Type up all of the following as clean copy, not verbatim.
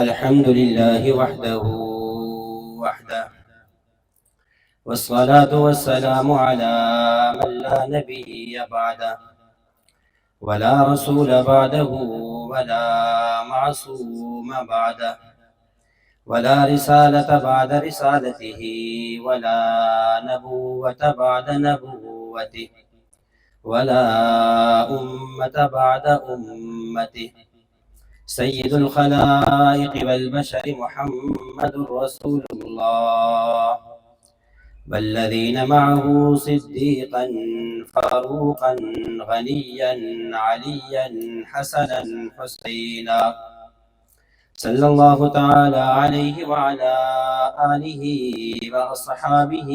الحمد لله وحده والصلاة والسلام على من لا نبي بعده ولا رسول بعده ولا معصوم بعده ولا رسالة بعد رسالته ولا نبوة بعد نبوته ولا أمة بعد أمته. سيد الخلائق والبشر محمد رسول الله، والذين معه صديقا فاروقا غنيا عليا حسنا حسينا، صلى الله تعالى عليه وعلى آله وأصحابه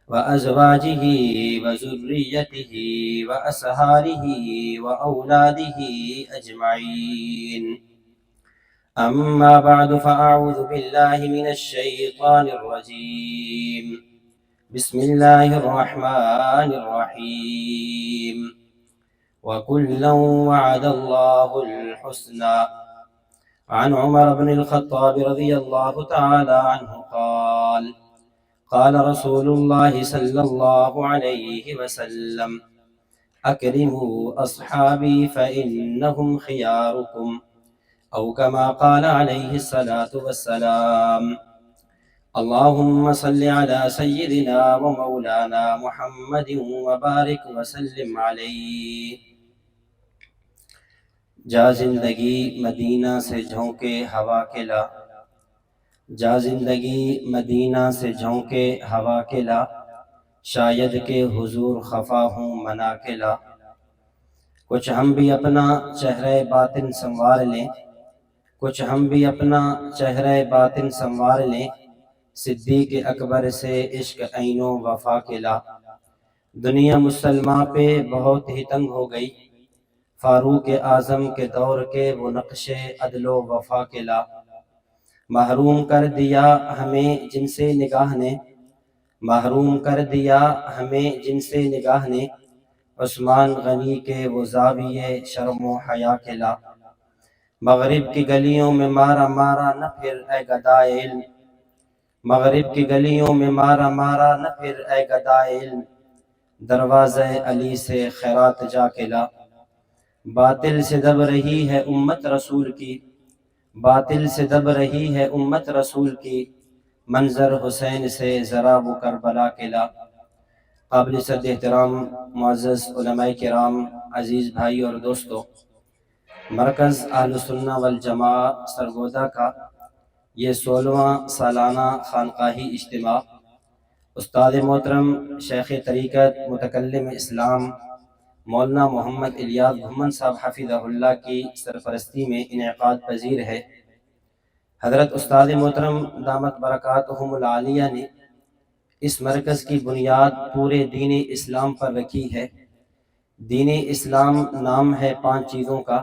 وأزواجه وذريته وأصهاره وأولاده أجمعين. أما بعد، فأعوذ بالله من الشيطان الرجيم. بسم الله الرحمن الرحيم. وكلا وعد الله الحسنى. عن عمر بن الخطاب رضي الله تعالى عنه قال: قال رسول الله صلى الله عليه وسلم: أكرموا أصحابي فإنهم خياركم، أو كما قال عليه الصلاة والسلام. اللهم صل على سيدنا ومولانا محمد وبارك وسلم عليه. جا زندگی مدینہ سے جھونکے ہوا کے لا، جا زندگی مدینہ سے جھونکے ہوا کے لا، شاید کہ حضور خفا ہوں منا کے لا. کچھ ہم بھی اپنا چہرہ باطن سنوار لیں، کچھ ہم بھی اپنا چہرہ باطن سنوار لیں، صدیق اکبر سے عشق عین و وفا کے لا. دنیا مسلمہ پہ بہت ہی تنگ ہو گئی، فاروق اعظم کے دور کے وہ نقش عدل و وفا کے لا. محروم کر دیا ہمیں جن سے نگاہ نے، محروم کر دیا ہمیں جن سے نگاہ نے، عثمان غنی کے وہ زاویے شرم و حیا کے لا. مغرب کی گلیوں میں مارا مارا نہ پھر اے گدائے علم، مغرب کی گلیوں میں مارا مارا نہ پھر اے گدائے علم، دروازہ علی سے خیرات جا کے لا. باطل سے دب رہی ہے امت رسول کی، باطل سے دب رہی ہے امت رسول کی، منظر حسین سے ذرا وہ کربلا کے لا. قابل صد احترام معزز علماء کرام، عزیز بھائی اور دوستو، مرکز اہل سنہ والجماعت سرگودا کا یہ 16واں سالانہ خانقاہی اجتماع استاد محترم شیخ طریقت متکلم اسلام مولانا محمد الیاس گھمن صاحب حفظہ اللہ کی سرپرستی میں انعقاد پذیر ہے. حضرت استاد محترم دامت برکاتہم العالیہ نے اس مرکز کی بنیاد پورے دین اسلام پر رکھی ہے. دین اسلام نام ہے 5 چیزوں کا: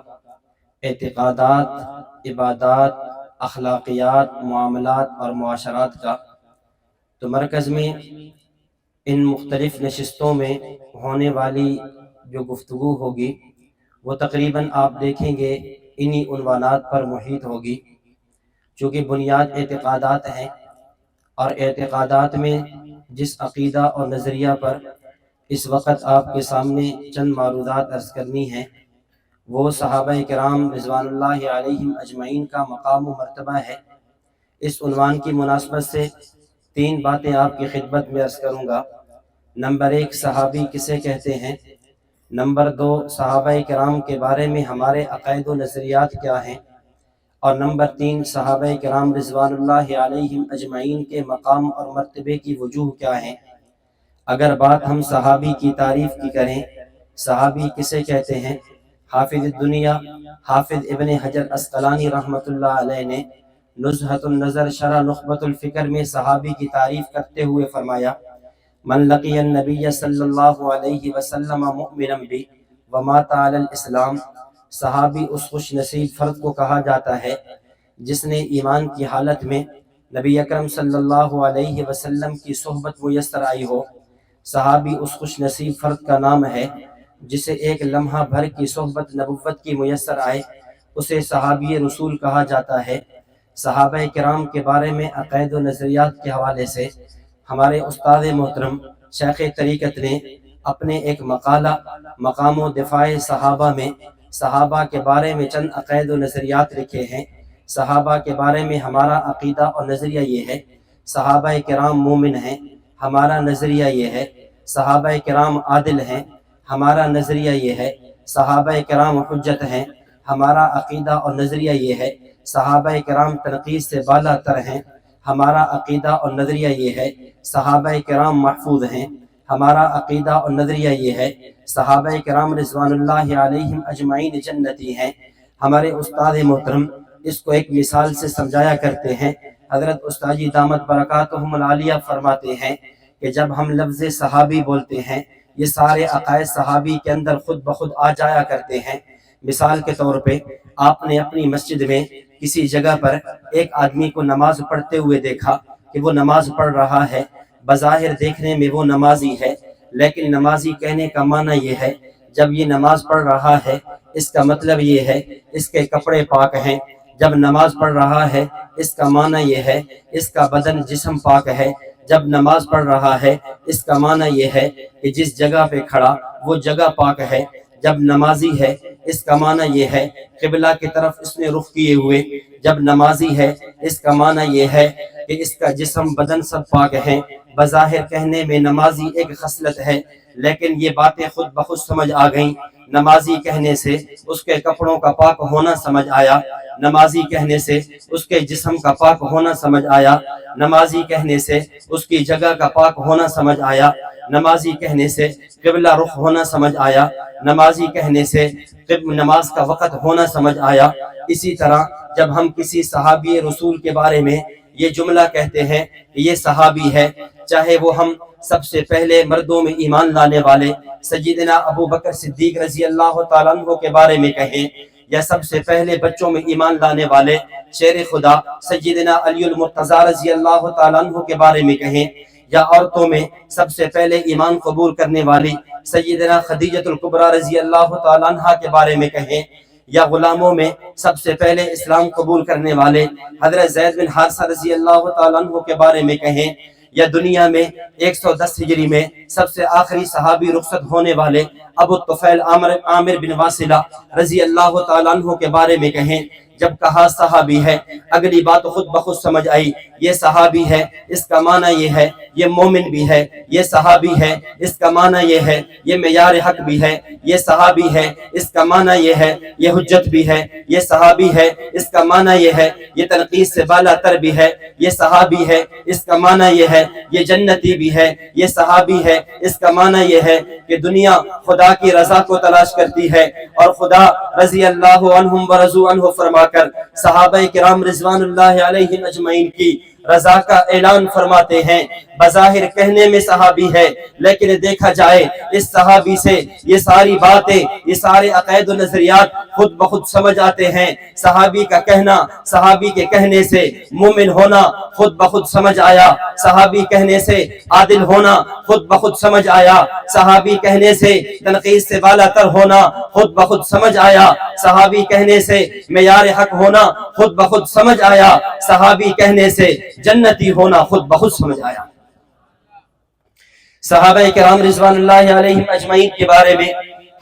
اعتقادات، عبادات، اخلاقیات، معاملات اور معاشرات کا. تو مرکز میں ان مختلف نشستوں میں ہونے والی جو گفتگو ہوگی وہ تقریباً آپ دیکھیں گے انہی عنوانات پر محیط ہوگی. چونکہ بنیاد اعتقادات ہیں، اور اعتقادات میں جس عقیدہ اور نظریہ پر اس وقت آپ کے سامنے چند معروضات عرض کرنی ہیں وہ صحابہ کرام رضوان اللہ علیہم اجمعین کا مقام و مرتبہ ہے. اس عنوان کی مناسبت سے 3 باتیں آپ کی خدمت میں عرض کروں گا. نمبر 1، صحابی کسے کہتے ہیں. نمبر 2، صحابہ کرام کے بارے میں ہمارے عقائد و نظریات کیا ہیں. اور نمبر 3، صحابہ کرام رضوان اللہ علیہم اجمعین کے مقام اور مرتبے کی وجوہ کیا ہیں. اگر بات ہم صحابی کی تعریف کی کریں، صحابی کسے کہتے ہیں، حافظ الدنیا حافظ ابن حجر عسقلانی رحمۃ اللہ علیہ نے نزہۃ النظر شرح نخبۃ الفکر میں صحابی کی تعریف کرتے ہوئے فرمایا: من لقی النبی صلی اللہ علیہ وسلم مؤمنا بہ ومات علی الاسلام. صحابی اس خوش نصیب فرد کو کہا جاتا ہے جس نے ایمان کی حالت میں نبی اکرم صلی اللہ علیہ وسلم کی صحبت میسر آئی ہو. صحابی اس خوش نصیب فرد کا نام ہے جسے ایک لمحہ بھر کی صحبت نبوت کی میسر آئے اسے صحابی رسول کہا جاتا ہے۔ صحابہ کرام کے بارے میں عقائد و نظریات کے حوالے سے ہمارے استاد محترم شیخ طریقت نے اپنے ایک مقالہ مقام و دفاع صحابہ میں صحابہ کے بارے میں چند عقائد و نظریات لکھے ہیں۔ صحابہ کے بارے میں ہمارا عقیدہ اور نظریہ یہ ہے، صحابہ کرام مومن ہیں، ہمارا نظریہ یہ ہے۔ صحابہ کرام عادل ہیں، ہمارا نظریہ یہ ہے۔ صحابہ کرام حجت ہیں، ہمارا عقیدہ اور نظریہ یہ ہے۔ صحابہ کرام تنقید سے بالا تر ہیں، ہمارا عقیدہ اور نظریہ یہ ہے۔ صحابہ کرام محفوظ ہیں، ہمارا عقیدہ اور نظریہ یہ ہے۔ صحابہ کرام رضوان اللہ علیہم اجمعین جنتی ہیں۔ ہمارے استاد محترم اس کو ایک مثال سے سمجھایا کرتے ہیں۔ حضرت استاد جی دامت برکاتہم العالیہ فرماتے ہیں کہ جب ہم لفظ صحابی بولتے ہیں یہ سارے عقائد صحابی کے اندر خود بخود آ جایا کرتے ہیں۔ مثال کے طور پہ آپ نے اپنی مسجد میں کسی جگہ پر ایک آدمی کو نماز پڑھتے ہوئے دیکھا کہ وہ نماز پڑھ رہا ہے، بظاہر دیکھنے میں وہ نمازی ہے، لیکن نمازی کہنے کا معنی یہ ہے جب یہ نماز پڑھ رہا ہے اس کا مطلب یہ ہے اس کے کپڑے پاک ہیں۔ جب نماز پڑھ رہا ہے اس کا معنی یہ ہے اس کا بدن جسم پاک ہے۔ جب نماز پڑھ رہا ہے اس کا معنی یہ ہے کہ جس جگہ پہ کھڑا وہ جگہ پاک ہے۔ جب نمازی ہے اس کا معنی یہ ہے قبلہ کی طرف اس نے رخ کیے ہوئے۔ جب نمازی ہے اس کا معنی یہ ہے کہ اس کا جسم بدن سب پاک ہیں۔ بظاہر کہنے میں نمازی ایک خصلت ہے، لیکن یہ باتیں خود بخود سمجھ آ گئیں۔ نمازی کہنے سے اس کے کپڑوں کا پاک ہونا سمجھ آیا، نمازی کہنے سے اس کے جسم کا پاک ہونا سمجھ آیا، نمازی کہنے سے اس کی جگہ کا پاک ہونا سمجھ آیا، نمازی کہنے سے قبلہ رخ ہونا سمجھ آیا، نمازی کہنے سے نماز کا وقت ہونا سمجھ آیا۔ اسی طرح جب ہم کسی صحابی رسول کے بارے میں یہ جملہ کہتے ہیں کہ یہ صحابی ہے، چاہے وہ ہم سب سے پہلے مردوں میں ایمان لانے والے سیدنا ابو بکر صدیق رضی اللہ تعالیٰ عنہ کے بارے میں کہیں، یا سب سے پہلے بچوں میں ایمان لانے والے شیر خدا سیدنا علی المرتضیٰ رضی اللہ تعالیٰ عنہ کے بارے میں کہیں، یا عورتوں میں سب سے پہلے ایمان قبول کرنے والی سیدنا خدیجۃ الکبریٰ رضی اللہ تعالیٰ عنہ کے بارے میں کہیں، یا غلاموں میں سب سے پہلے اسلام قبول کرنے والے حضرت زید بن حارثہ رضی اللہ تعالیٰ عنہ کے بارے میں کہیں، یا دنیا میں 110 ہجری میں سب سے آخری صحابی رخصت ہونے والے ابو الطفیل عامر بن واصلہ رضی اللہ تعالیٰ عنہ کے بارے میں کہیں۔ جب کہا صحابی ہے اگلی بات خود بخود سمجھ آئی، یہ صحابی ہے اس کا معنی یہ ہے یہ مومن بھی ہے، یہ صحابی ہے اس کا معنی یہ ہے یہ معیار حق بھی ہے، یہ صحابی ہے اس کا معنی یہ ہے یہ حجت بھی ہے، یہ صحابی ہے اس کا معنی یہ ہے یہ تنقید سے بالا تر بھی ہے، یہ صحابی ہے اس کا معنی یہ ہے یہ جنتی بھی ہے، یہ صحابی ہے اس کا معنی یہ ہے کہ دنیا خدا کی رضا کو تلاش کرتی ہے، اور خدا رضی اللہ عنہم ورضوا عنہ فرما کر صحابہ کرام رضوان اللہ علیہم اجمعین کی رضا کا اعلان فرماتے ہیں۔ بظاہر کہنے میں صحابی ہے، لیکن دیکھا جائے اس صحابی سے یہ ساری باتیں یہ سارے عقائد و نظریات خود بخود سمجھ آتے ہیں۔ صحابی کا کہنا صحابی کے کہنے سے مومن ہونا خود بخود سمجھ آیا، صحابی کہنے سے عادل ہونا خود بخود سمجھ آیا، صحابی کہنے سے تنقید سے بالا تر ہونا خود بخود سمجھ آیا، صحابی کہنے سے معیار حق ہونا خود بخود سمجھ آیا، صحابی کہنے سے جنتی ہونا خود بخود سمجھ آیا۔ صحابہ کرام رضوان اللہ علیہم اجمعین کے بارے میں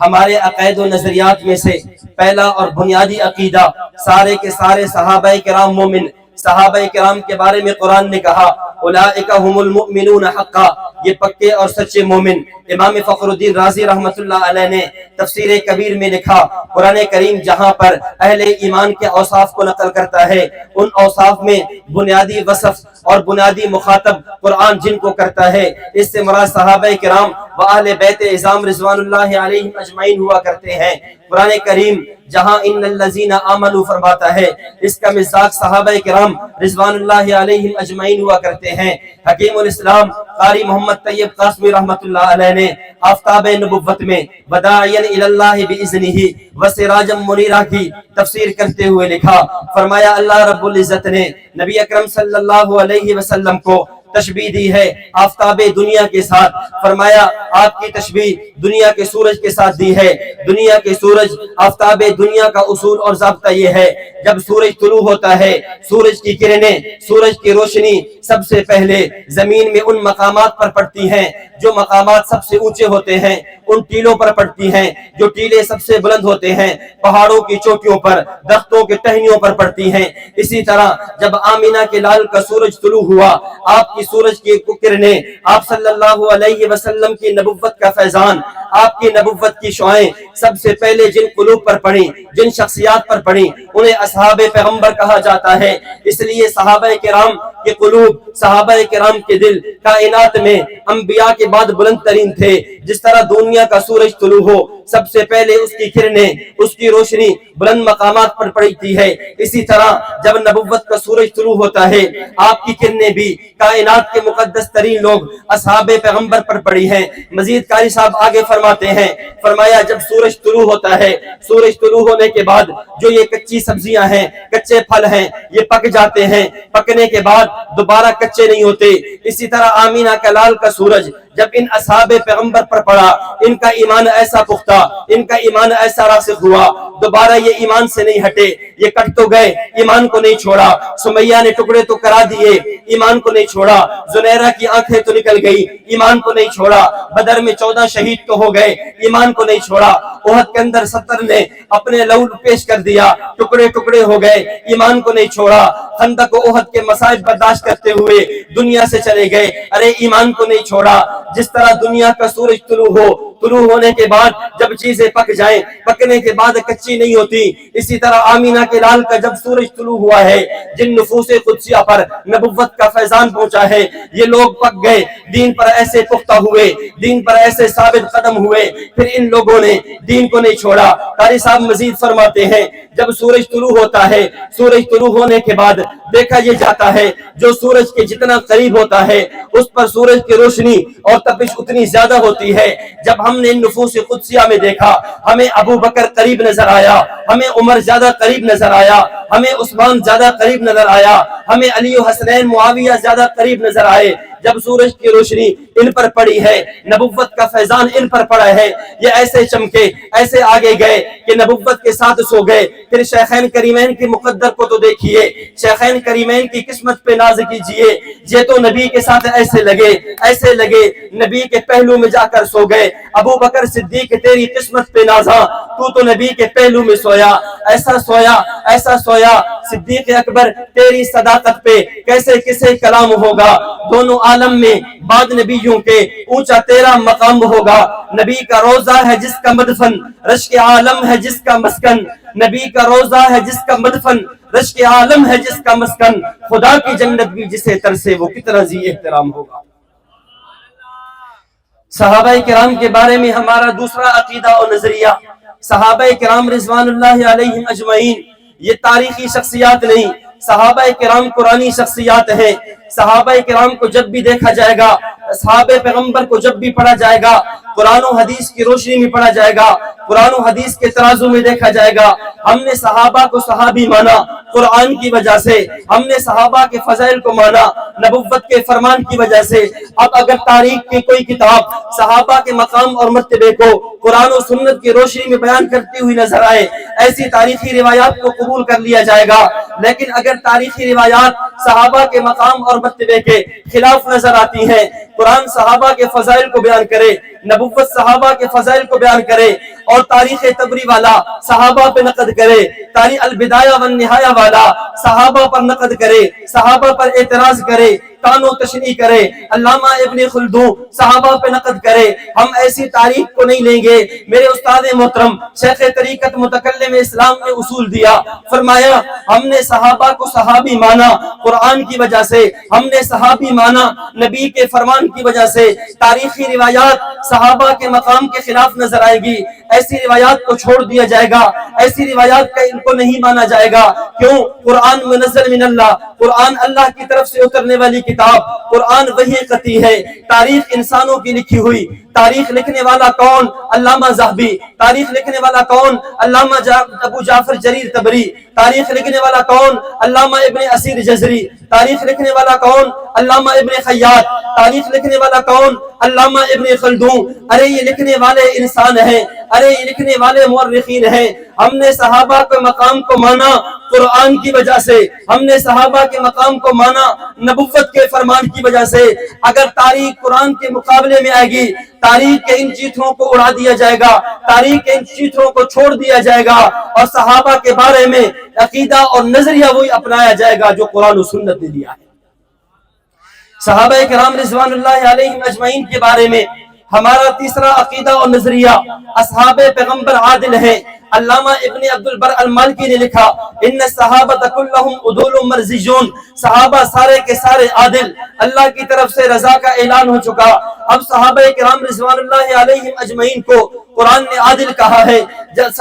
ہمارے عقائد و نظریات میں سے پہلا اور بنیادی عقیدہ سارے کے سارے صحابہ کرام مومن۔ صحابہ کرام کے بارے میں قرآن نے کہا اولئک هم المؤمنون حقا، یہ پکے اور سچے مومن۔ امام فخر الدین رازی رحمۃ اللہ علیہ نے تفسیر کبیر میں لکھا قرآن کریم جہاں پر اہل ایمان کے اوصاف کو نقل کرتا ہے، ان اوصاف میں بنیادی وصف اور بنیادی مخاطب قرآن جن کو کرتا ہے اس سے مراد صحابہ کرام و اہل بیت اعظام رضوان اللہ علیہم اجمعین ہوا کرتے ہیں۔ قرآن کریم جہاں ان الذین آمنوا فرماتا ہے اس کا مصداق صحابہ کرام رضوان اللہ علیہم اجمعین ہوا کرتے ہیں۔ حکیم الاسلام قاری محمد طیب قاسمی رحمۃ اللہ علیہ نے آفتاب نبوت میں وداعیا الی اللہ باذنہ وسراجا منیرا کی تفسیر کرتے ہوئے لکھا، فرمایا اللہ رب العزت نے نبی اکرم صلی اللہ علیہ وسلم کو تشبیہ دی ہے آفتاب دنیا کے ساتھ، فرمایا آپ کی تشبیہ دنیا کے سورج کے ساتھ دی ہے۔ دنیا کے سورج آفتاب دنیا کا اصول اور ضابطہ یہ ہے، جب سورج طلوع ہوتا ہے سورج کی کرنیں، سورج کی روشنی سب سے پہلے زمین میں ان مقامات پر پڑتی ہیں جو مقامات سب سے اونچے ہوتے ہیں، ان ٹیلوں پر پڑتی ہیں جو ٹیلے سب سے بلند ہوتے ہیں، پہاڑوں کی چوٹیوں پر، درختوں کے ٹہنیوں پر پڑتی ہیں۔ اسی طرح جب آمینہ کے لال کا سورج طلوع ہوا، آپ کی سورج کی کرنیں، آپ صلی اللہ علیہ وسلم کی نبوت کا فیضان، آپ کی نبوت کی شعائیں سب سے پہلے جن قلوب پر پڑیں، جن شخصیات پر پڑیں، انہیں اصحاب پیغمبر کہا جاتا ہے۔ اس لیے صحابہ کرام کے قلوب، صحابہ کرام کے دل کائنات میں انبیاء کے بعد بلند ترین تھے۔ جس طرح دنیا کا سورج طلوع ہو سب سے پہلے اس کی کرنیں، اس کی روشنی بلند مقامات پر پڑتی ہے، اسی طرح جب نبوت کا سورج طلوع ہوتا ہے آپ کی کرنیں بھی کائنات کے مقدس ترین لوگ اصحاب پیغمبر پر پڑی ہیں۔ مزید قاری صاحب آگے فرماتے ہیں، فرمایا جب سورج طلوع ہوتا ہے، سورج طلوع ہونے کے بعد جو یہ کچی سبزیاں ہیں، کچے پھل ہیں، یہ پک جاتے ہیں، پکنے کے بعد دوبارہ کچے نہیں ہوتے۔ اسی طرح آمینہ کا لال کا سورج جب ان اصحاب پیغمبر پر پڑا، ان کا ایمان ایسا پختہ، ان کا ایمان ایسا راسخ ہوا، دوبارہ یہ ایمان سے نہیں ہٹے، یہ کٹ تو گئے، ایمان کو نہیں چھوڑا۔ سمیہ نے ٹکڑے تو کرا دیے، ایمان کو نہیں چھوڑا۔ زنیرہ کی آنکھیں تو نکل گئی، ایمان کو نہیں چھوڑا۔ بدر میں 14 شہید تو ہو گئے، ایمان کو نہیں چھوڑا۔ احد کے اندر 70 نے اپنے لہو پیش کر دیا، ٹکڑے ٹکڑے ہو گئے، ایمان کو نہیں چھوڑا۔ خندق و احد کے مصائب برداشت کرتے ہوئے دنیا سے چلے گئے، ارے ایمان کو نہیں چھوڑا۔ جس طرح دنیا کا سورج طلوع ہو، طلوع ہونے کے بعد جب چیزیں پک جائیں، پکنے کے بعد کچی نہیں ہوتی، اسی طرح آمینہ کے لال کا جب سورج طلوع ہوا ہے، جن نفوس قدسیہ پر نبوت کا فیضان پہنچا ہے، یہ لوگ پک گئے، دین پر ایسے پختہ ہوئے، دین پر ایسے ثابت قدم ہوئے، پھر ان لوگوں نے دین کو نہیں چھوڑا۔ قاری صاحب مزید فرماتے ہیں، جب سورج طلوع ہوتا ہے، سورج طلوع ہونے کے بعد دیکھا یہ جاتا ہے جو سورج کے جتنا قریب ہوتا ہے اس پر سورج کی روشنی اور تپش اتنی زیادہ ہوتی ہے۔ جب ہم نے نفوس قدسیہ میں دیکھا، ہمیں ابو بکر قریب نظر آیا، ہمیں عمر زیادہ قریب نظر آیا، ہمیں عثمان زیادہ قریب نظر آیا، ہمیں علی و حسنین معاویہ زیادہ قریب نظر آئے۔ جب سورج کی روشنی ان پر پڑی ہے، نبوت کا فیضان ان پر پڑا ہے، یہ ایسے چمکے، ایسے آگے گئے کہ نبوت کے ساتھ سو گئے۔ پھر شیخین کریمین کی مقدر کو تو دیکھیے، شیخین کریمین کی قسمت پہ ناز کیجئے، یہ تو نبی کے ساتھ ایسے لگے نبی کے پہلو میں جا کر سو گئے۔ ابو بکر صدیق تیری قسمت پہ نازاں، تو نبی کے پہلو میں سویا، ایسا سویا صدیق اکبر تیری صداقت پہ کیسے کسے کلام ہوگا۔ دونوں عالم میں بعد نبیوں کے اونچا تیرا مقام ہوگا۔ نبی کا روضہ ہے جس کا مدفن، رشک عالم ہے جس کا مسکن۔ نبی کا روضہ ہے جس کا مدفن، رشک عالم ہے جس کا مسکن۔ خدا کی جنت بھی جسے ترسے وہ کتنا ذی احترام ہوگا۔ صحابہ کرام کے بارے میں ہمارا دوسرا عقیدہ اور نظریہ، صحابہ کرام رضوان اللہ علیہم اجمعین یہ تاریخی شخصیات نہیں، صحابہ کرام قرآنی شخصیات ہیں۔ صحابہ کرام کو جب بھی دیکھا جائے گا، اصحاب پیغمبر کو جب بھی پڑھا جائے گا، قرآن و حدیث کی روشنی میں پڑھا جائے گا، قرآن و حدیث کے ترازو میں دیکھا جائے گا۔ ہم نے صحابہ کو صحابی مانا قرآن کی وجہ سے، ہم نے صحابہ کے فضائل کو مانا نبوت کے فرمان کی وجہ سے۔ اب اگر تاریخ کی کوئی کتاب صحابہ کے مقام اور مرتبے کو قرآن و سنت کی روشنی میں بیان کرتی ہوئی نظر آئے، ایسی تاریخی روایات کو قبول کر لیا جائے گا۔ لیکن اگر تاریخی روایات صحابہ کے مقام اور مرتبے کے خلاف نظر آتی ہیں، قرآن صحابہ کے فضائل کو بیان کرے، نبوت صحابہ کے فضائل کو بیان کرے، اور تاریخ تبری والا صحابہ پہ نقد کرے، تاریخ البدایہ والنہایہ والا صحابہ پر نقد کرے، صحابہ پر اعتراض کرے، تان و تشریح کرے، علامہ ابن خلدون صحابہ پہ نقد کرے، ہم ایسی تاریخ کو نہیں لیں گے۔ میرے استاد محترم شیخ طریقت متکلم اسلام نے اصول دیا، فرمایا ہم نے صحابہ کو صحابی مانا قرآن کی وجہ سے، ہم نے صحابی مانا نبی کے فرمان کی وجہ سے۔ تاریخی روایات صحابہ کے مقام کے خلاف نظر آئے گی، ایسی روایات کو چھوڑ دیا جائے گا، ایسی روایات کا ان کو نہیں مانا جائے گا۔ کیوں؟ قرآن منزل من اللہ، قرآن اللہ کی طرف سے اترنے والی کتاب، قرآن وحی قطعی ہے۔ تاریخ انسانوں کی لکھی ہوئی، تاریخ لکھنے والا کون؟ علامہ ذہبی. تاریخ لکھنے والا کون؟ علامہ ابو جعفر جریر طبری. تاریخ لکھنے والا کون؟ علامہ ابن اسیر جزری. تاریخ لکھنے والا کون؟ علامہ ابن خیاط. تاریخ لکھنے والا کون؟ علامہ ابن خلدون. ارے یہ لکھنے والے انسان ہیں، ارے یہ لکھنے والے مورخین ہیں. ہم نے صحابہ کے مقام کو مانا قرآن کی وجہ سے، ہم نے صحابہ کے مقام کو مانا نبوت کے فرمان کی وجہ سے. اگر تاریخ قرآن کے مقابلے میں آئے گی، تاریخ کے ان چیتوں کو اڑا دیا جائے گا، تاریخ کے ان چیتوں کو چھوڑ دیا جائے گا، اور صحابہ کے بارے میں عقیدہ اور نظریہ وہی اپنایا جائے گا جو قرآن و سنت نے دیا ہے. صحابہ کرام رضوان اللہ علیہم اجمعین کے بارے میں ہمارا تیسرا عقیدہ اور نظریہ اصحاب پیغمبر عادل ہیں. علامہ ابن عبد البر المالکی نے لکھا ان الصحابہ کلہم عدول مرضیون، صحابہ سارے کے سارے عادل، اللہ کی طرف سے رضا کا اعلان ہو چکا. اب صحابہ کرام رضوان اللہ علیہم اجمعین کو قرآن نے عادل کہا ہے،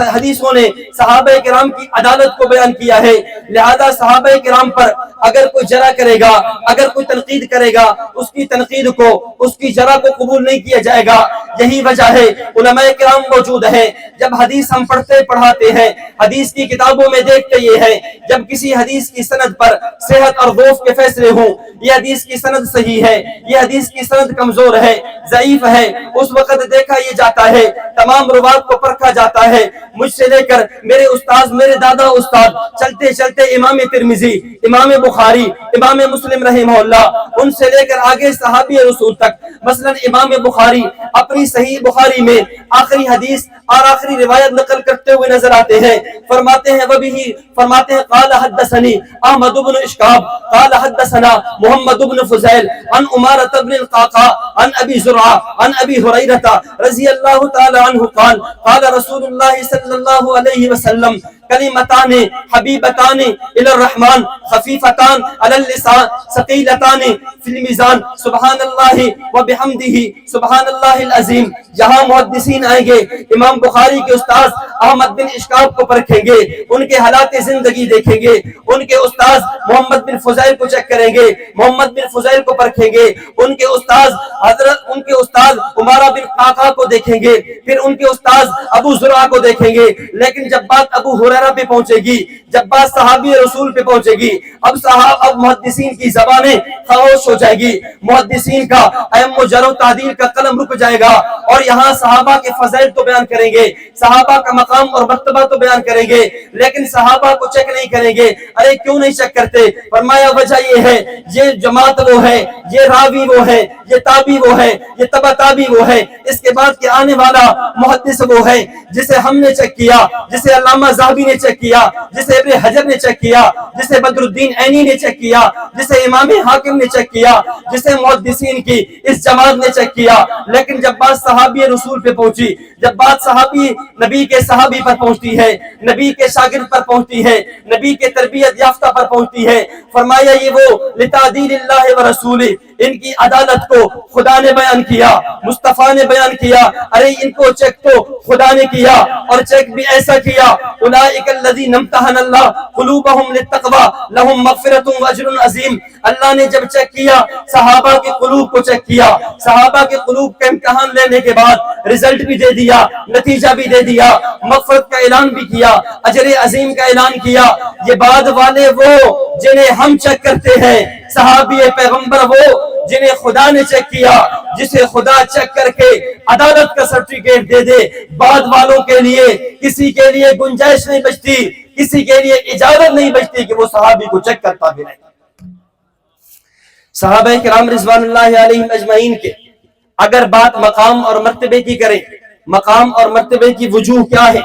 حدیثوں نے صحابہ کرام کی عدالت کو بیان کیا ہے. لہذا صحابہ کرام پر اگر کوئی جرح کرے گا، اگر کوئی تنقید کرے گا، اس کی تنقید کو، اس کی جرح کو قبول نہیں کیا جائے گا. یہی وجہ ہے علماء کرام موجود ہیں. جب حدیث ہم پڑھاتے ہیں، حدیث کی کتابوں میں دیکھتے یہ ہیں جب کسی حدیث کی سند پر صحت اور ضعف کے فیصلے ہوں، یہ حدیث کی سند صحیح ہے، یہ حدیث کی سند کمزور ہے، ضعیف ہے، اس وقت دیکھا یہ جاتا ہے، تمام روات کو پرکھا جاتا ہے. مجھ سے لے کر میرے استاذ، میرے دادا استاد، چلتے چلتے امام ترمذی، امام بخاری، امام مسلم رحمہ اللہ، ان سے لے کر آگے صحابی رسول تک. مثلا امام بخاری اپنی صحیح بخاری میں آخری حدیث اور آخری روایت نقل کرتے ہوئے نظر آتے ہیں. فرماتے ہیں قال حدثني احمد بن اشکاب قال حدثنا محمد بن فضیل عن عمارة بن القعقاع عن ابی زرعہ عن ابی ہریرہ رضی اللہ تعالی عنہ قال قال رسول اللہ صلی اللہ علیہ وسلم کلمتان حبیبتان الی الرحمن خفیفتان علی اللسان ثقیلتان فی المیزان سبحان اللہ وبحمدہ سبحان اللہ العظیم. یہاں محدثین آئیں گے، امام بخاری کے استاذ احمد بن اشکاب کو پرکھیں گے، ان کے حالات زندگی دیکھیں گے، ان کے استاذ محمد بن فضیل کو چیک کریں گے، محمد بن فضیل کو پرکھیں گے، ان کے استاذ عمارہ بن قعقاع کو دیکھیں گے، پھر ان کے استاذ ابو زرعہ کو دیکھیں گے. لیکن جب بات ابو ہریرہ پہ پہنچے گی، جب بات صحابی رسول پہ پہنچے گی، اب محدثین کی زبانیں خاموش ہو جائے گی، محدثین کا علم و جرح و تعدیل کا قلم رک جائے گا، اور یہاں صحابہ کے فضائل تو بیان کریں گے، صحابہ کا مقام اور مرتبہ تو بیان کریں گے، لیکن صحابہ کو چیک نہیں کریں گے. ارے کیوں نہیں چیک کرتے؟ فرمایا وجہ یہ ہے، یہ جماعت وہ ہے، یہ راوی وہ ہے، یہ تابعی وہ ہے، یہ تبع تابعی وہ ہے، اس کے بعد کے آنے والا محدث وہ ہے جسے ہم نے چیک کیا، جسے علامہ ذہبی نے چیک کیا، جسے ابن حجر نے چیک کیا، جسے بدر الدین عینی نے چیک کیا، جسے امام حاکم نے چیک کیا، جسے محدثین کی اس جماعت نے چیک کیا. لیکن جب بات صحابی رسول پہ پہنچی، جب بات صحابی نبی کے صحابی پر پہنچتی ہے، نبی کے شاگرد پر پہنچتی ہے، نبی کے تربیت یافتہ پر پہنچتی ہے، فرمایا یہ وہ لتعدیل اللہ و رسولہ، ان کی عدالت کو خدا نے بیان کیا، مصطفیٰ نے بیان کیا. ارے ان کو چیک تو خدا نے کیا، اور چیک بھی ایسا کیا اولئک الذین امتحن اللہ قلوبہم للتقوی لہم مغفرۃ واجر عظیم. اللہ نے جب چیک کیا، صحابہ کے قلوب کو چیک کیا، صحابہ کے قلوب کا امتحان لینے کے بعد رزلٹ بھی دے دیا، نتیجہ بھی دے دیا، مغفرت کا اعلان بھی کیا، اجر عظیم کا اعلان کیا. یہ بعد والے وہ جنہیں ہم چیک کرتے ہیں، صحابی پیغمبر وہ جنہیں خدا نے چیک کیا، جسے خدا چیک کر کے عدالت کا سرٹیفکیٹ دے دے. بعد والوں کے لیے کسی کے لیے گنجائش نہیں بچتی، کسی کے لیے اجازت نہیں بچتی کہ وہ صحابی کو چیک کرتا بھی نہیں. صحابہ کرام رضوان اللہ علیہم اجمعین کے اگر بات مقام اور مرتبے کی کریں، مقام اور مرتبے کی وجوہ کیا ہے؟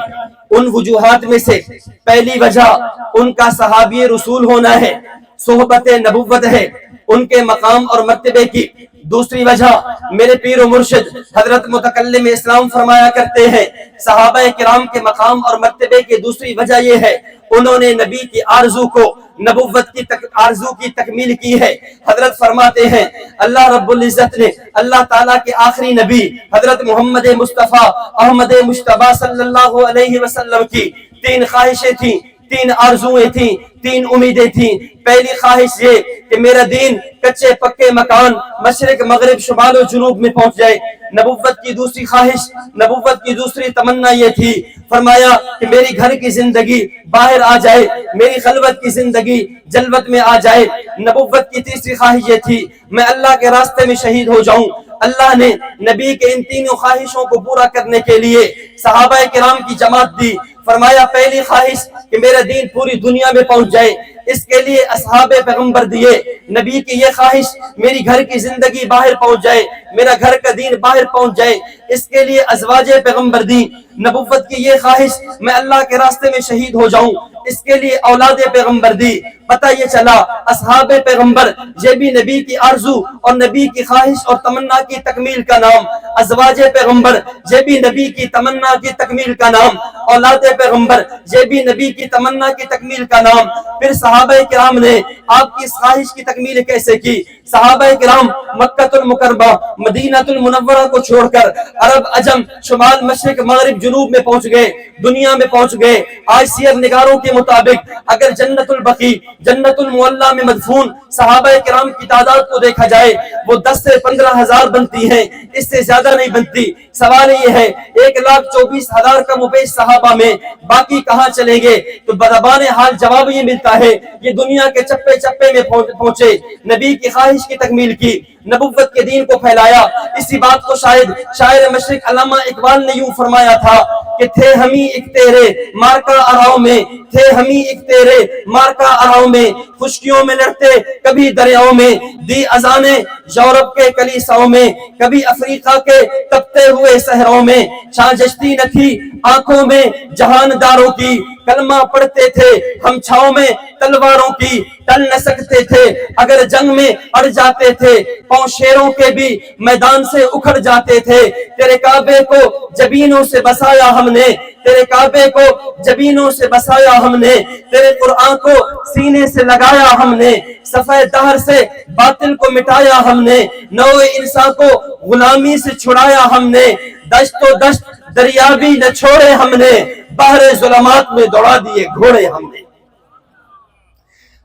ان وجوہات میں سے پہلی وجہ ان کا صحابی رسول ہونا ہے، صحبت نبوت ہے ان کے مقام اور مرتبے کی. دوسری وجہ میرے پیر و مرشد حضرت متکلم اسلام فرمایا کرتے ہیں صحابہ کرام کے مقام اور مرتبے کی دوسری وجہ یہ ہے انہوں نے نبی کی آرزو کو، نبوت کی آرزو کی تکمیل کی ہے. حضرت فرماتے ہیں اللہ رب العزت نے اللہ تعالیٰ کے آخری نبی حضرت محمد مصطفیٰ احمد مجتبیٰ صلی اللہ علیہ وسلم کی 3 خواہشیں تھیں، تین آرزویں تھیں، تین امیدیں تھیں. پہلی خواہش یہ کہ میرا دین کچے پکے مکان مشرق مغرب شمال و جنوب میں پہنچ جائے. نبوت کی دوسری خواہش، نبوت کی دوسری تمنا یہ تھی، فرمایا کہ میری گھر کی زندگی باہر آ جائے، میری خلوت کی زندگی جلوت میں آ جائے. نبوت کی تیسری خواہش یہ تھی میں اللہ کے راستے میں شہید ہو جاؤں. اللہ نے نبی کے ان تینوں خواہشوں کو پورا کرنے کے لیے صحابہ کرام کی جماعت دی. فرمایا پہلی خواہش کہ میرا دین پوری دنیا میں پہنچ جائے، اس کے لیے اصحاب پیغمبر دیے. نبی کی یہ خواہش میری گھر کی زندگی باہر پہنچ جائے، میرا گھر کا دین باہر پہنچ جائے، اس کے لیے ازواج پیغمبر دی. نبوت کی یہ خواہش میں اللہ کے راستے میں شہید ہو جاؤں، اس کے لیے اولاد پیغمبر دی. پتہ یہ چلا اصحاب پیغمبر یہ بھی نبی کی آرزو اور نبی کی خواہش اور تمنا کی تکمیل کا نام. ازواج پیغمبر یہ بھی نبی کی تمنا کی تکمیل کا نام. اولاد پیغمبر یہ بھی نبی کی تمنا کی تکمیل کا نام. پھر صحابہ کرام نے آپ کی اس خواہش کی تکمیل کیسے کی؟ صحابہ کرام مکہ المکرمہ مدینہ المنورہ کو چھوڑ کر عرب عجم شمال مشرق مغرب جنوب میں پہنچ گئے، دنیا میں پہنچ گئے. آج سیر نگاروں کے مطابق اگر جنت البقیع جنت المعلا میں مدفون صحابہ کرام کی تعداد کو دیکھا جائے وہ 10 سے 15 ہزار بنتی ہیں، اس سے زیادہ نہیں بنتی. سوال یہ ہے 1,24,000 کم و بیش صحابہ میں باقی کہاں چلیں گے؟ تو بدبان حال جواب یہ ملتا ہے یہ دنیا کے چپے چپے میں پہنچے، نبی کی خواہش کی تکمیل کی، نبوت کے دین کو پھیلایا. اسی بات کو شاید شاعر مشرق علامہ اقبال نے یوں فرمایا تھا کہ تھے ہمیں ایک تیرے مارکا اراؤ میں، تھے ہمیں ایک تیرے مارکا اراؤ میں، خشکیوں میں لڑتے کبھی دریاؤں میں، دی اذانیں یورپ کے کلیساؤں میں، کبھی افریقہ کے تپتے ہوئے صحراؤں میں. سازشتی نہ تھی آنکھوں میں جہانداروں کی، کلمہ پڑھتے تھے ہم چھاؤں میں تلواروں کی، ٹل نہ سکتے تھے اگر جنگ میں اڑ جاتے تھے، پاؤں شیروں کے بھی میدان سے اکھڑ جاتے تھے. تیرے کعبے کو جبینوں سے بسایا ہم نے، تیرے کعبے کو جبینوں سے بسایا ہم نے، تیرے قرآن کو سینے سے لگایا ہم نے، صفحہ دہر سے باطل کو مٹایا ہم نے، نوع انسان کو غلامی سے چھڑایا ہم نے، دشت و دشت دریا بھی نہ چھوڑے ہم نے، بحر ظلمات میں دوڑا دیے گھوڑے ہم نے.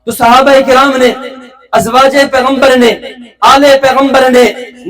تو صحابہ کرام نے، ازواج پیغمبر نے، آل پیغمبر نے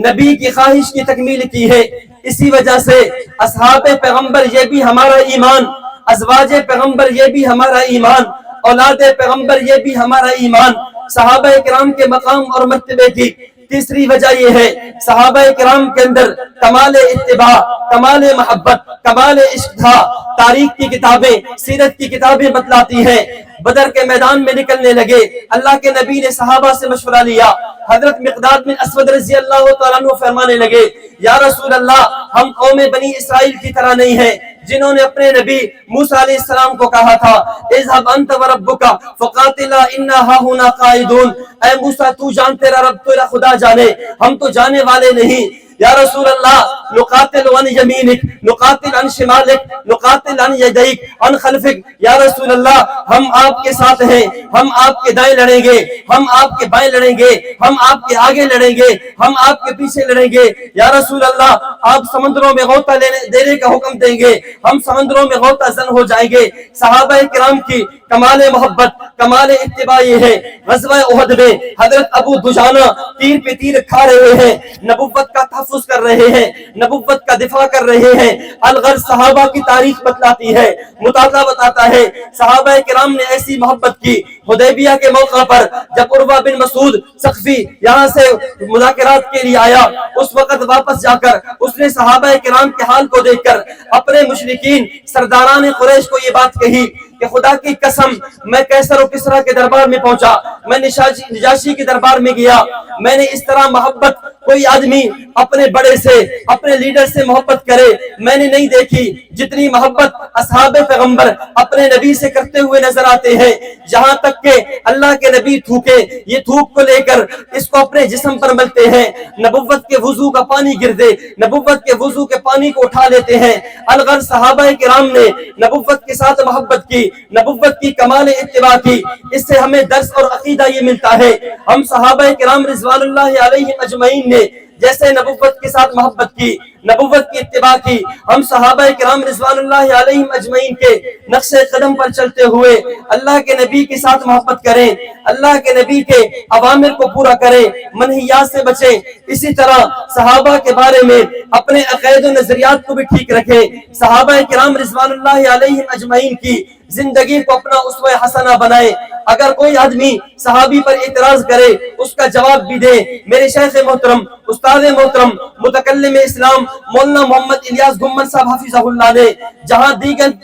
نبی کی خواہش کی تکمیل کی ہے. اسی وجہ سے اصحاب پیغمبر یہ بھی ہمارا ایمان، ازواج پیغمبر یہ بھی ہمارا ایمان، اولاد پیغمبر یہ بھی ہمارا ایمان. صحابہ کرام کے مقام اور مرتبے کی تیسری وجہ یہ ہے صحابہ کرام کے اندر کمال اتباع، کمال محبت، کمال عشق تھا. تاریخ کی کتابیں، سیرت کی کتابیں بتلاتی ہیں بدر کے میدان میں نکلنے لگے، اللہ کے نبی نے صحابہ سے مشورہ لیا. حضرت مقداد بن اسود رضی اللہ تعالیٰ عنہ فرمانے لگے یا رسول اللہ ہم قوم بنی اسرائیل کی طرح نہیں ہیں جنہوں نے اپنے نبی موسیٰ علیہ السلام کو کہا تھا اذهب انت وربک فقاتلا انا ہاہنا قاعدون، اے موسیٰ تو جان تیرا رب تیرا خدا جانے، ہم تو جانے والے نہیں. یا رسول اللہ نقاتل عن یمینک، نقاتل عن شمالک، نقاتل عن یدیک، عن خلفک. یا رسول اللہ ہم آپ کے ساتھ ہیں، ہم آپ کے دائیں لڑیں گے، ہم آپ کے بائیں لڑیں گے، ہم آپ کے آگے لڑیں گے، ہم آپ کے پیچھے لڑیں گے. یا رسول اللہ آپ سمندروں میں غوطہ دینے کا حکم دیں گے، ہم سمندروں میں غوطہ زن ہو جائیں گے. صحابہ کرام کی کمال محبت، کمال اتباع یہ ہے. غزوہ احد میں حضرت ابو دجانہ تیر پہ تیر کھا رہے ہیں، نبوت کا تحفظ کر رہے ہیں، نبوت کا دفاع کر رہے ہیں. الغرض صحابہ کی تاریخ بتلاتی ہے، مطالعہ بتاتا ہے صحابہ کرام نے ایسی محبت کی. حدیبیہ کے موقع پر جب عروہ بن مسعود ثقفی یہاں سے مذاکرات کے لیے آیا، اس وقت واپس جا کر اس نے صحابہ کرام کے حال کو دیکھ کر اپنے مشرکین سرداران قریش کو یہ بات کہی کہ خدا کی قسم میں کیسر و کسرا کے دربار میں پہنچا، میں نجاشی کے دربار میں گیا، میں نے اس طرح محبت کوئی آدمی اپنے بڑے سے، اپنے لیڈر سے محبت کرے میں نے نہیں دیکھی جتنی محبت اصحاب پیغمبر اپنے نبی سے کرتے ہوئے نظر آتے ہیں. جہاں تک کہ اللہ کے نبی تھوکے، یہ تھوک کو لے کر اس کو اپنے جسم پر ملتے ہیں، نبوت کے وضو کا پانی گر دے، نبوت کے وضو کے پانی کو اٹھا لیتے ہیں. الغرض صحابہ کرام نے نبوت کے ساتھ محبت کی، نبوت کی کمال اتباع کی. اس سے ہمیں درس اور عقیدہ یہ ملتا ہے ہم صحابہ کرام رضوان اللہ علیہم اجمعین نے جیسے نبوت کے ساتھ محبت کی، نبوت کی اتباع کی، ہم صحابہ کرام رضوان اللہ علیہم اجمعین کے نقش قدم پر چلتے ہوئے اللہ کے نبی کے ساتھ محبت کریں، اللہ کے نبی کے اوامر کو پورا کریں، منہیات سے بچیں۔ اسی طرح صحابہ کے بارے میں اپنے عقائد و نظریات کو بھی ٹھیک رکھیں، صحابہ کرام رضوان اللہ علیہم اجمعین کی زندگی کو اپنا اسوہ حسنہ بنائیں۔ اگر کوئی آدمی صحابی پر اعتراض کرے اس کا جواب بھی دے۔ میرے شیخ محترم، استاد محترم، متکلم اسلام مولانا محمد الیاس گھمن صاحب حفظہ اللہ نے جہاں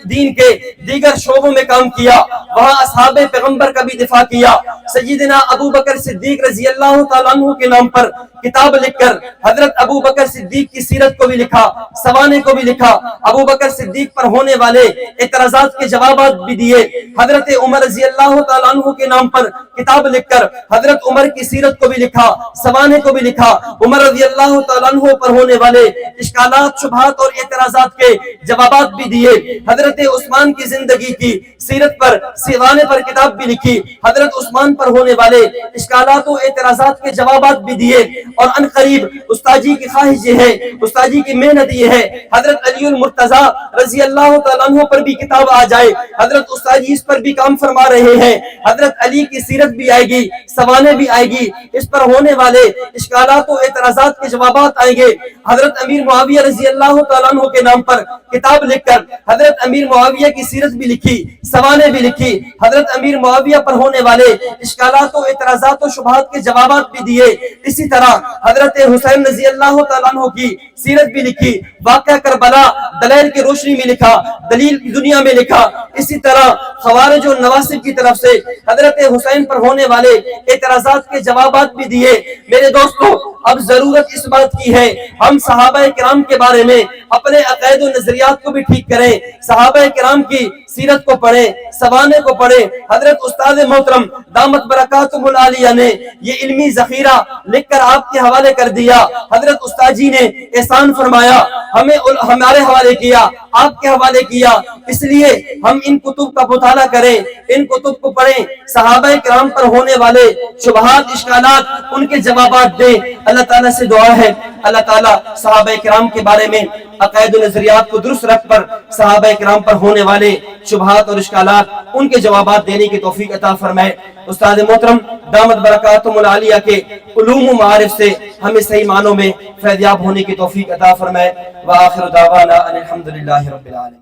دین کے دیگر شعبوں میں کام کیا وہاں اصحاب پیغمبر کا بھی دفاع کیا۔ سیدنا ابو بکر صدیق رضی اللہ تعالیٰ عنہ کے نام پر کتاب لکھ کر حضرت ابو بکر صدیق کی سیرت کو بھی لکھا، سوانے کو بھی لکھا، ابو بکر صدیق پر ہونے والے اعتراضات کے جوابات بھی دیے۔ حضرت عمر رضی اللہ تعالیٰ عنہ کے نام پر کتاب لکھ کر حضرت عمر کی سیرت کو بھی لکھا، سوانے کو بھی لکھا۔ عمر رضی اللہ تعالیٰ عنہ پر ہونے والے اشکالات، شبہات اور اعتراضات کے جوابات بھی دیے۔ حضرت عثمان کی زندگی کی سیرت پر، سوانے پر کتاب بھی لکھی، حضرت عثمان پر ہونے والے اشکالات و اعتراضات کے جوابات بھی دیے۔ اور ان قریب استاد جی کی خواہش یہ ہے، استاد جی کی محنت یہ ہے، حضرت علی المرتضیٰ رضی اللہ تعالیٰ عنہ پر بھی کتاب آ جائے۔ حضرت استاد جی اس پر بھی کام فرما رہے ہیں، حضرت علی کی سیرت بھی آئے گی، سوانے بھی آئے گی، اس پر ہونے والے اشکالات و اعتراضات کے جوابات آئیں گے۔ حضرت امیر معاویہ رضی اللہ تعالیٰ عنہ کے نام پر کتاب لکھ کر حضرت امیر معاویہ کی سیرت بھی لکھی، سوانے بھی لکھی، حضرت امیر معاویہ پر ہونے والے اشکالات و اعتراضات و شبہات کے جوابات بھی دیے۔ اسی طرح حضرت حسین رضی اللہ تعالیٰ عنہ کی سیرت بھی لکھی، واقعہ کربلا دلائل کی روشنی میں لکھا، دلیل کی دنیا میں لکھا۔ اسی طرح خوارج و نواصب کی طرف سے حضرت حسین پر ہونے والے اعتراضات کے جوابات بھی دیے۔ میرے دوستو، اب ضرورت اس بات کی ہے ہم صحابہ کرام کے بارے میں اپنے عقائد و نظریات کو بھی ٹھیک کریں، صحابہ کرام کی سیرت کو پڑھیں، سوانے کو پڑھیں۔ حضرت استاد محترم دامت برکاتہم العالیہ نے یہ علمی ذخیرہ لکھ کر آپ کے حوالے کر دیا۔ حضرت استاد جی نے احسان فرمایا، ہمیں ہمارے حوالے کیا، آپ کے حوالے کیا، اس لیے ہم ان کتب کا مطالعہ کریں، ان کتب کو پڑھیں، صحابہ کرام پر ہونے والے شبہات، اشکالات، ان کے جوابات دیں۔ اللہ تعالیٰ سے دعا ہے اللہ تعالیٰ صحابہ کرام کے بارے میں عقائد و نظریات کو درست رکھ پر صحابہ کرام پر ہونے والے شبہات اور اشکالات ان کے جوابات دینے کی توفیق عطا فرمائے۔ استاد محترم دامت برکاتہم العالیہ کے علوم و معارف سے ہمیں صحیح معنوں میں فیضیاب ہونے کی توفیق عطا فرمائے۔ وآخر دعوانا ان الحمدللہ رب العالمین۔